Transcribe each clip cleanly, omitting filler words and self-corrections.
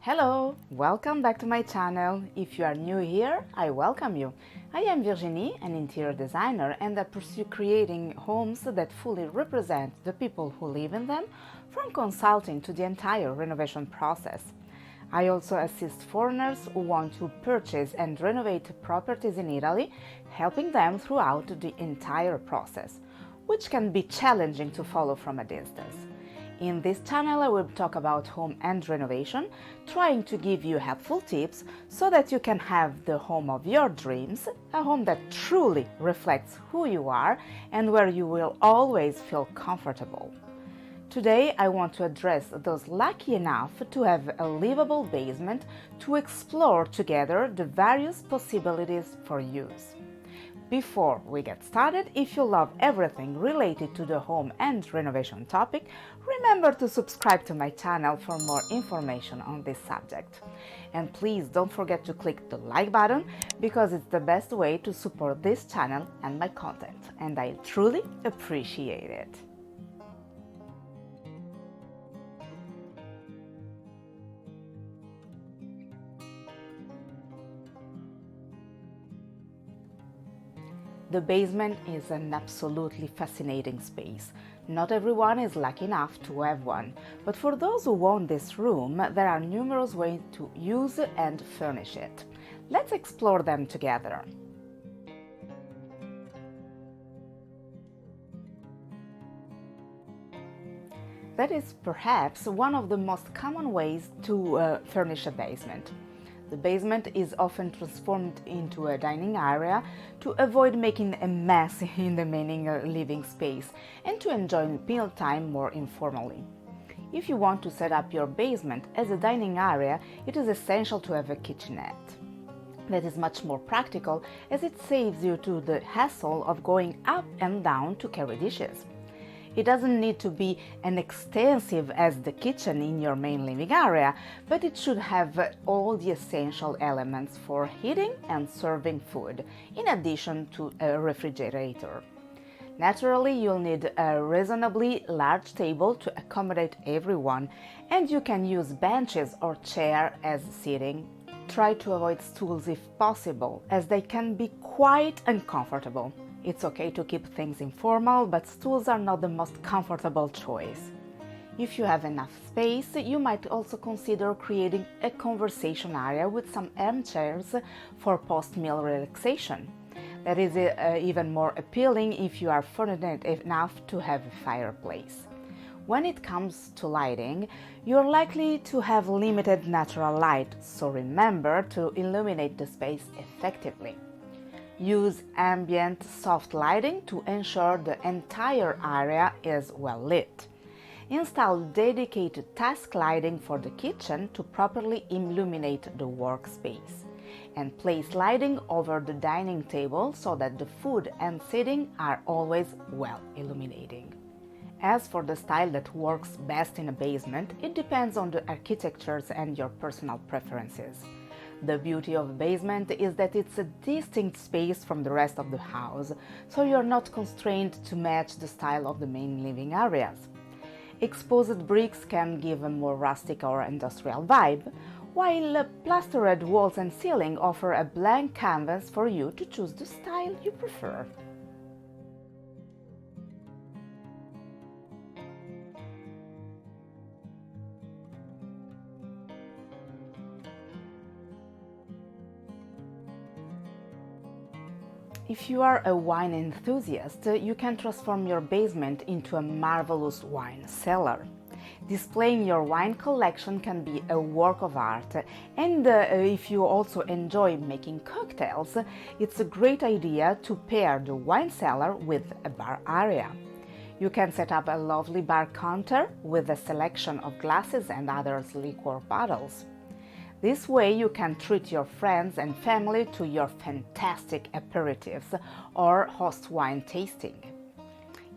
Hello, welcome back to my channel. If you are new here, I welcome you. I am Virginie, an interior designer, and I pursue creating homes that fully represent the people who live in them, from consulting to the entire renovation process. I also assist foreigners who want to purchase and renovate properties in Italy, helping them throughout the entire process, which can be challenging to follow from a distance. In this channel I will talk about home and renovation, trying to give you helpful tips so that you can have the home of your dreams, a home that truly reflects who you are and where you will always feel comfortable. Today I want to address those lucky enough to have a livable basement to explore together the various possibilities for use. Before we get started, if you love everything related to the home and renovation topic, remember to subscribe to my channel for more information on this subject. And please don't forget to click the like button because it's the best way to support this channel and my content, and I truly appreciate it. The basement is an absolutely fascinating space. Not everyone is lucky enough to have one, but for those who want this room, there are numerous ways to use and furnish it. Let's explore them together. That is perhaps one of the most common ways to furnish a basement. The basement is often transformed into a dining area to avoid making a mess in the main living space and to enjoy mealtime more informally. If you want to set up your basement as a dining area, it is essential to have a kitchenette. That is much more practical as it saves you the hassle of going up and down to carry dishes. It doesn't need to be as extensive as the kitchen in your main living area, but it should have all the essential elements for heating and serving food, in addition to a refrigerator. Naturally, you'll need a reasonably large table to accommodate everyone, and you can use benches or chairs as seating. Try to avoid stools if possible, as they can be quite uncomfortable. It's okay to keep things informal, but stools are not the most comfortable choice. If you have enough space, you might also consider creating a conversation area with some armchairs for post-meal relaxation. That is even more appealing if you are fortunate enough to have a fireplace. When it comes to lighting, you're likely to have limited natural light, so remember to illuminate the space effectively. Use ambient soft lighting to ensure the entire area is well lit. Install dedicated task lighting for the kitchen to properly illuminate the workspace. And place lighting over the dining table so that the food and seating are always well illuminating. As for the style that works best in a basement, it depends on the architectures and your personal preferences. The beauty of a basement is that it's a distinct space from the rest of the house, so you're not constrained to match the style of the main living areas. Exposed bricks can give a more rustic or industrial vibe, while plastered walls and ceiling offer a blank canvas for you to choose the style you prefer. If you are a wine enthusiast, you can transform your basement into a marvelous wine cellar. Displaying your wine collection can be a work of art, and if you also enjoy making cocktails, it's a great idea to pair the wine cellar with a bar area. You can set up a lovely bar counter with a selection of glasses and other liquor bottles. This way you can treat your friends and family to your fantastic aperitifs or host wine tasting.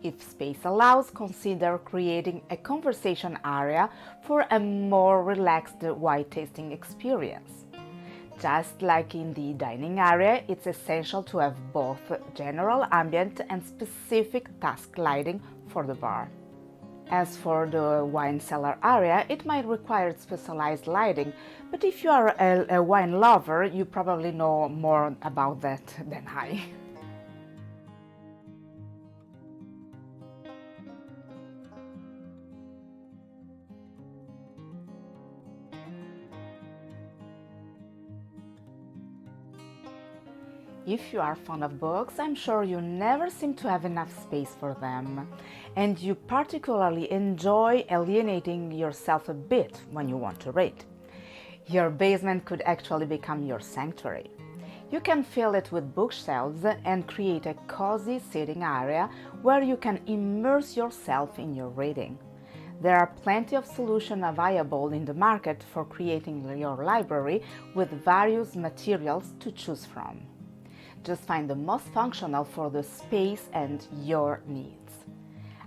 If space allows, consider creating a conversation area for a more relaxed wine tasting experience. Just like in the dining area, it's essential to have both general ambient and specific task lighting for the bar. As for the wine cellar area, it might require specialized lighting, but if you are a wine lover, you probably know more about that than I. If you are fond of books, I'm sure you never seem to have enough space for them, and you particularly enjoy alienating yourself a bit when you want to read. Your basement could actually become your sanctuary. You can fill it with bookshelves and create a cozy sitting area where you can immerse yourself in your reading. There are plenty of solutions available in the market for creating your library with various materials to choose from. Just find the most functional for the space and your needs.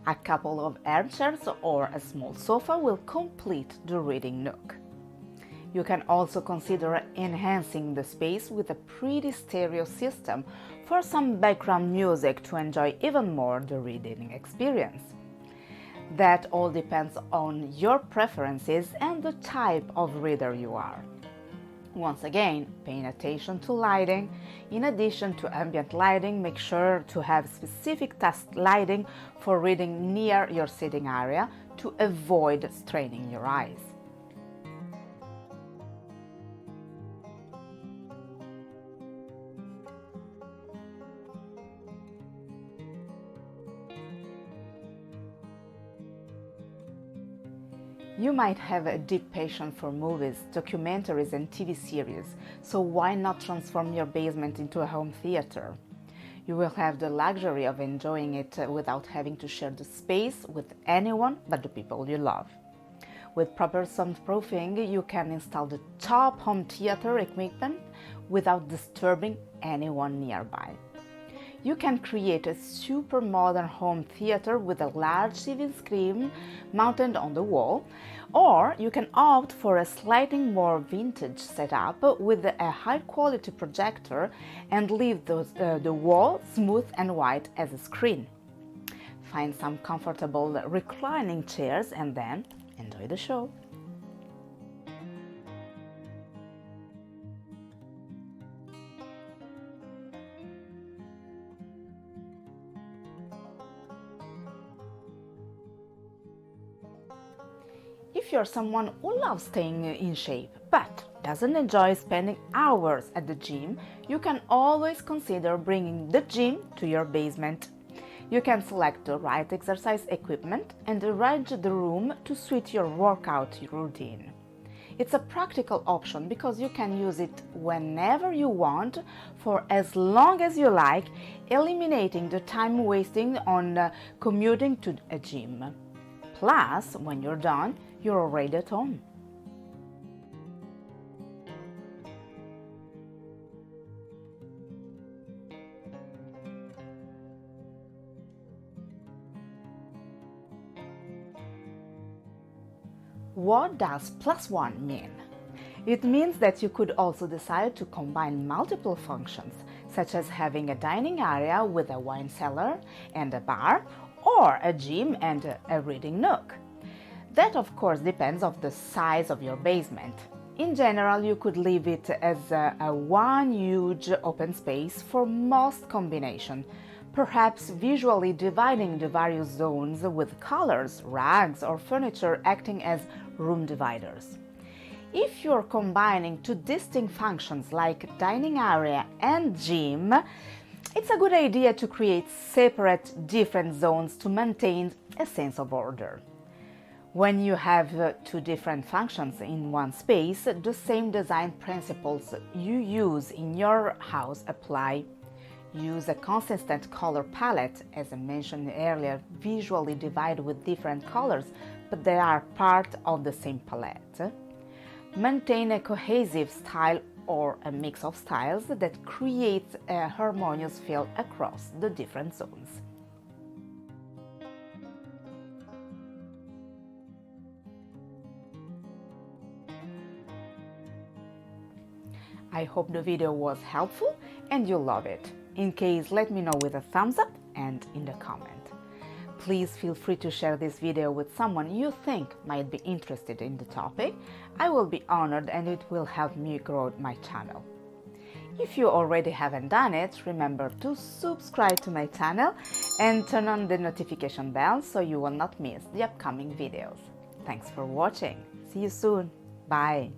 A couple of armchairs or a small sofa will complete the reading nook. You can also consider enhancing the space with a pretty stereo system for some background music to enjoy even more the reading experience. That all depends on your preferences and the type of reader you are. Once again, paying attention to lighting. In addition to ambient lighting, make sure to have specific task lighting for reading near your sitting area to avoid straining your eyes. You might have a deep passion for movies, documentaries, and TV series, so why not transform your basement into a home theater? You will have the luxury of enjoying it without having to share the space with anyone but the people you love. With proper soundproofing, you can install the top home theater equipment without disturbing anyone nearby. You can create a super modern home theater with a large TV screen mounted on the wall, or you can opt for a slightly more vintage setup with a high quality projector and leave the wall smooth and white as a screen. Find some comfortable reclining chairs and then enjoy the show. If you're someone who loves staying in shape but doesn't enjoy spending hours at the gym, you can always consider bringing the gym to your basement. You can select the right exercise equipment and arrange the room to suit your workout routine. It's a practical option because you can use it whenever you want for as long as you like, eliminating the time wasting on commuting to a gym. Plus, when you're done, you're already at home. What does +1 mean? It means that you could also decide to combine multiple functions, such as having a dining area with a wine cellar and a bar, or a gym and a reading nook. That, of course, depends on the size of your basement. In general, you could leave it as a one huge open space for most combination, perhaps visually dividing the various zones with colors, rugs, or furniture acting as room dividers. If you're combining two distinct functions like dining area and gym, it's a good idea to create separate, different zones to maintain a sense of order. When you have two different functions in one space, the same design principles you use in your house apply. Use a consistent color palette, as I mentioned earlier, visually divide with different colors, but they are part of the same palette. Maintain a cohesive style or a mix of styles that creates a harmonious feel across the different zones. I hope the video was helpful and you love it. In case, let me know with a thumbs up and in the comment. Please feel free to share this video with someone you think might be interested in the topic. I will be honored and it will help me grow my channel. If you already haven't done it, remember to subscribe to my channel and turn on the notification bell so you will not miss the upcoming videos. Thanks for watching. See you soon. Bye.